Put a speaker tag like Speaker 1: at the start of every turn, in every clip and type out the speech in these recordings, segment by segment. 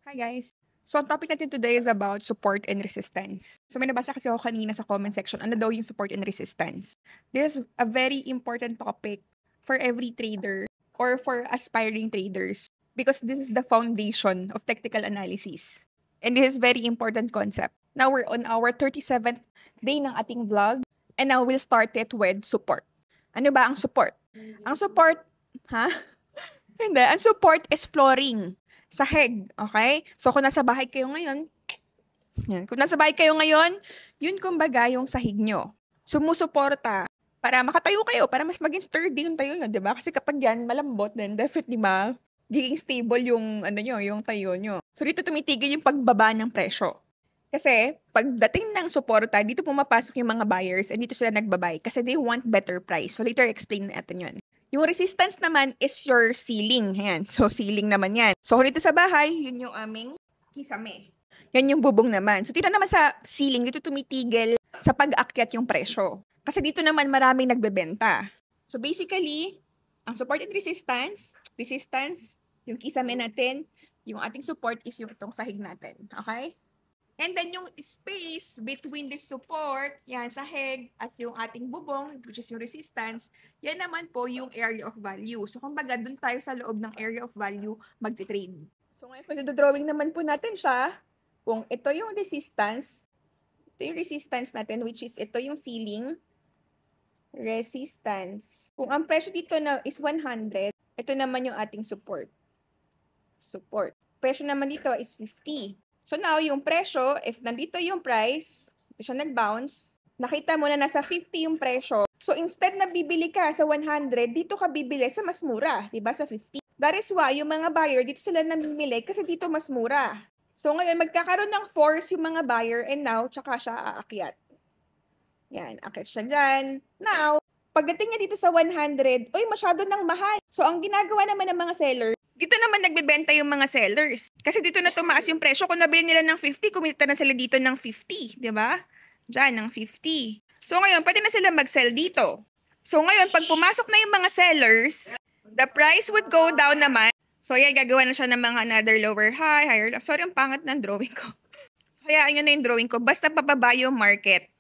Speaker 1: Hi guys! So, ang topic natin today is about support and resistance. So, may nabasa kasi ako kanina sa comment section, ano daw yung support and resistance. This is a very important topic for every trader or for aspiring traders because this is the foundation of technical analysis. And this is very important concept. Now, we're on our 37th day ng ating vlog and now we'll start it with support. Ano ba ang support? Ang support, Hindi, ang support is flooring. Sahig, okay? So, kung nasa bahay kayo ngayon, yun kumbaga yung sahig nyo. Sumusuporta para makatayo kayo, para mas maging sturdy yung tayo nyo, di ba? Kasi kapag yan malambot, then definitely magiging stable yung, yung tayo nyo. So, dito tumitigil yung pagbaba ng presyo. Kasi, pagdating ng suporta, dito pumapasok yung mga buyers and dito sila nagbabay kasi they want better price. So, later explain natin yun. Yung resistance naman is your ceiling. Ayan. So, ceiling naman yan. So, dito sa bahay, yun yung aming kisame. Yan yung bubong naman. So, tira naman sa ceiling, dito tumitigil sa pag-aakyat yung presyo. Kasi dito naman maraming nagbebenta. So, basically, ang support and resistance, yung kisame natin, yung ating support is yung itong sahig natin. Okay? And then yung space between the support, yan, sahig, at yung ating bubong, which is yung resistance, yan naman po yung area of value. So, kumbaga, dun tayo sa loob ng area of value mag-trade. So, ngayon, pag-drawing naman po natin siya, kung ito yung resistance natin, which is ito yung ceiling, resistance. Kung ang presyo dito na is 100, ito naman yung ating support. Presyo naman dito is 50. So now, yung presyo, if nandito yung price, ito siya nag-bounce, nakita mo na nasa 50 yung presyo. So instead na bibili ka sa 100, dito ka bibili sa mas mura, diba? Sa 50. That is why yung mga buyer, dito sila namimili kasi dito mas mura. So ngayon, magkakaroon ng force yung mga buyer and now, tsaka siya aakyat. Yan, aakyat siya dyan. Now, pagdating niya dito sa 100, masyado nang mahal. So ang ginagawa naman ng mga seller, dito naman nagbebenta yung mga sellers. Kasi dito na tumaas yung presyo. Kung nabili nila ng 50, kumita na sila dito ng 50. Di ba? Diyan, ng 50. So ngayon, pwede na sila mag-sell dito. So ngayon, pag pumasok na yung mga sellers, the price would go down naman. So yan, gagawa na siya ng mga another lower high, higher low. Sorry, ang pangat ng drawing ko. Hayaan nyo na yung drawing ko. Basta pababa yung market.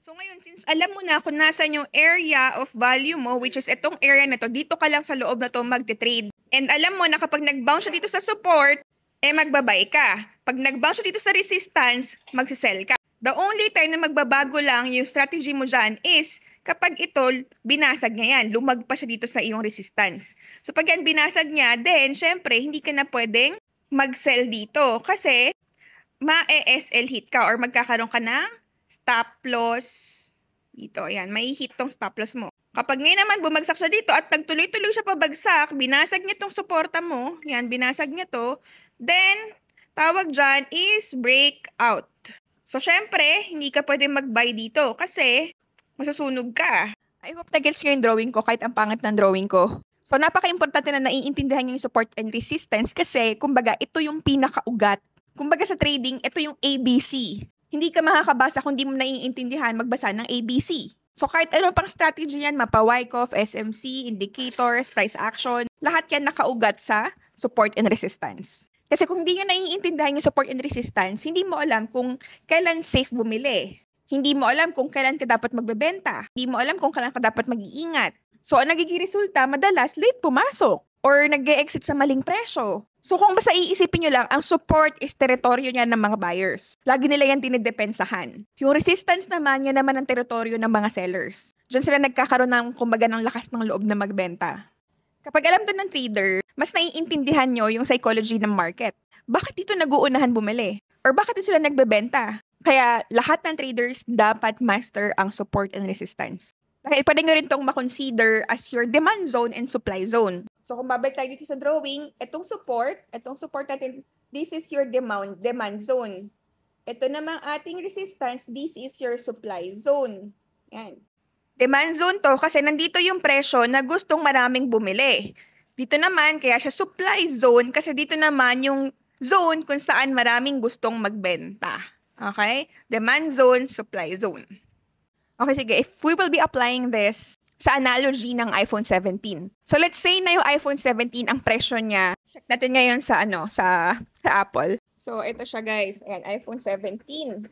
Speaker 1: So ngayon, since alam mo na kung nasan yung area of value mo, which is itong area na to, dito ka lang sa loob na to magte-trade. And alam mo na kapag nag-bounce siya dito sa support, magbabay ka. Pag nag-bounce siya dito sa resistance, magsisell ka. The only time na magbabago lang yung strategy mo dyan is kapag ito, binasag niya yan. Lumagpa siya dito sa iyong resistance. So pag yan binasag niya, then syempre, hindi ka na pwedeng mag-sell dito. Kasi ma-SL hit ka or magkakaroon ka ng stop loss dito. Ayan, may hit tong stop loss mo. Kapag ngayon naman bumagsak siya dito at nagtuloy-tuloy siya pabagsak, binasag niya tong suporta mo, yan, binasag niya to, then, tawag dyan is breakout. So, syempre, hindi ka pwede mag-buy dito kasi masusunog ka. I hope na-gets nyo yung drawing ko kahit ang pangit ng drawing ko. So, napaka-importante na naiintindihan nyo yung support and resistance kasi, kumbaga, ito yung pinakaugat. Kumbaga sa trading, ito yung ABC. Hindi ka makakabasa kung di mo naiintindihan magbasa ng ABC. So kahit ano pang strategy yan, mapa Wyckoff, SMC, indicators, price action, lahat yan nakaugat sa support and resistance. Kasi kung di nyo naiintindihan yung support and resistance, hindi mo alam kung kailan safe bumili. Hindi mo alam kung kailan ka dapat magbebenta. Hindi mo alam kung kailan ka dapat mag-iingat. So ang nagiging resulta, madalas late pumasok or nag-e-exit sa maling presyo. So kung basta iisipin nyo lang, ang support is teritoryo niya ng mga buyers. Lagi nila yan dinidepensahan. Yung resistance naman, yan naman ang teritoryo ng mga sellers. Diyan sila nagkakaroon ng, kumbaga, ng lakas ng loob na magbenta. Kapag alam to ng trader, mas naiintindihan nyo yung psychology ng market. Bakit dito nag-uunahan bumili? Or bakit sila nagbebenta? Kaya lahat ng traders dapat master ang support and resistance. Dahil pwede nyo rin itong makonsider as your demand zone and supply zone. So kung babalik tayo dito sa drawing, itong support natin, this is your demand zone. Ito namang ating resistance, this is your supply zone. Yan. Demand zone to kasi nandito yung presyo na gustong maraming bumili. Dito naman, kaya siya supply zone kasi dito naman yung zone kung saan maraming gustong magbenta. Okay? Demand zone, supply zone. Okay, sige. If we will be applying this sa analogy ng iPhone 17. So let's say na yung iPhone 17 ang presyo niya. Check natin ngayon sa sa Apple. So, ito siya guys. Ayan, iPhone 17.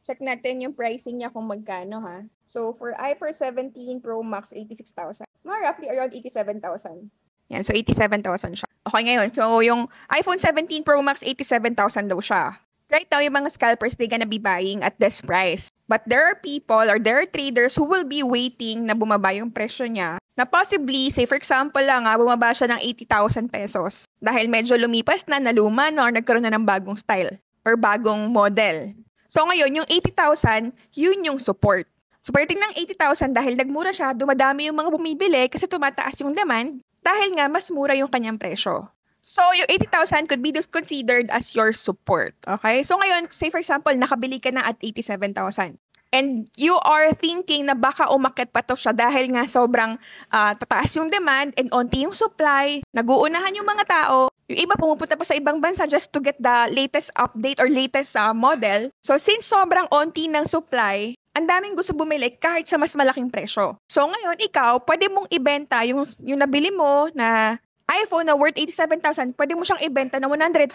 Speaker 1: Check natin yung pricing niya kung magkano ha. So, for iPhone 17 Pro Max, 86,000. Mga roughly around 87,000. Yan, so 87,000 siya. Okay, ngayon. So, yung iPhone 17 Pro Max, 87,000 daw siya. Right now, yung mga scalpers, they gonna be buying at this price. But there are people or there are traders who will be waiting na bumaba yung presyo niya. Na possibly, say for example lang, bumaba siya ng 80,000 pesos. Dahil medyo lumipas na, naluma na, or nagkaroon na ng bagong style or bagong model. So ngayon, yung 80,000, yun yung support. Supporting ng 80,000 dahil nagmura siya, dumadami yung mga bumibili kasi tumataas yung demand dahil nga mas mura yung kanyang presyo. So, yung 80,000 could be considered as your support. Okay? So, ngayon, say for example, nakabili ka na at 87,000. And you are thinking na baka umakyat pa to siya dahil nga sobrang tataas yung demand and onti yung supply, naguunahan yung mga tao, yung iba pumupunta pa sa ibang bansa just to get the latest update or latest model. So, since sobrang onti ng supply, ang daming gusto bumili kahit sa mas malaking presyo. So, ngayon, ikaw, pwede mong ibenta yung nabili mo na iPhone na worth 87,000, pwede mo siyang ibenta na 100,000.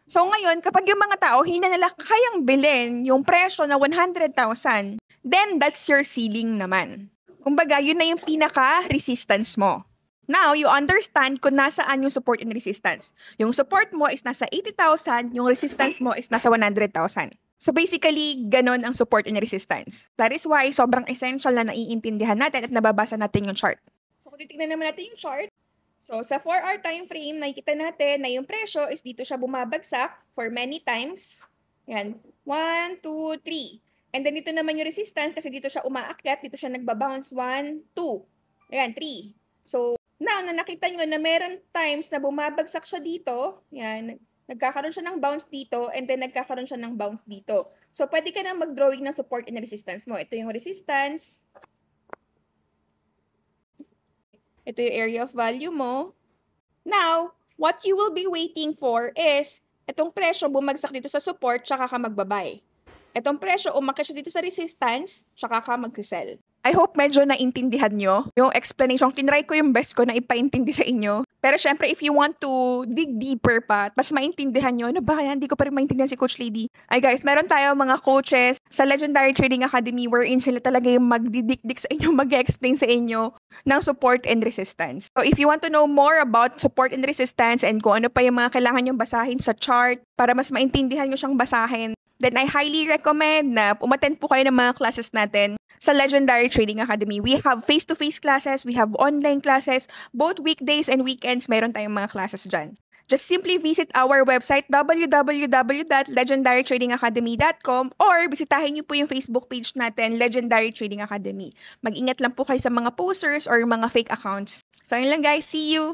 Speaker 1: So ngayon, kapag yung mga tao, hindi na nila kayang bilhin yung presyo na 100,000, then that's your ceiling naman. Kumbaga, yun na yung pinaka-resistance mo. Now, you understand kung nasaan yung support and resistance. Yung support mo is nasa 80,000, yung resistance mo is nasa 100,000. So basically, ganon ang support and resistance. That is why sobrang essential na naiintindihan natin at nababasa natin yung chart. So kung titignan naman natin yung chart, so, sa 4-hour time frame, nakikita natin na yung presyo is dito siya bumabagsak for many times. Yan. 1, 2, 3. And then dito naman yung resistance kasi dito siya umaakyat, dito siya nagbabounce. 1, 2. Ayan, 3. So, now na nakita nyo na meron times na bumabagsak siya dito, yan, nagkakaroon siya ng bounce dito, and then nagkakaroon siya ng bounce dito. So, pwede ka na mag-drawing ng support and resistance mo. Ito yung resistance. Ito yung area of value mo. Now, what you will be waiting for is, itong presyo bumagsak dito sa support, tsaka ka magbabay. Itong presyo umakyat siya dito sa resistance, tsaka ka mag-sell. I hope medyo naintindihan nyo yung explanation. Tinry ko yung best ko na ipaintindi sa inyo. Pero syempre, if you want to dig deeper pa, mas maintindihan nyo, ano ba kaya? Hindi ko pa rin maintindihan si Coach Lady. Ay guys, meron tayo mga coaches sa Legendary Trading Academy wherein sila talaga yung magdidikdik sa inyo, mag-explain sa inyo ng support and resistance. So if you want to know more about support and resistance and kung ano pa yung mga kailangan nyong basahin sa chart para mas maintindihan nyo siyang basahin, then I highly recommend na umattend po kayo ng mga classes natin sa Legendary Trading Academy. We have face-to-face classes, we have online classes, both weekdays and weekends, meron tayong mga classes dyan. Just simply visit our website, www.legendarytradingacademy.com, or bisitahin niyo po yung Facebook page natin, Legendary Trading Academy. Mag-ingat lang po kayo sa mga posters or mga fake accounts. So yun lang guys, see you!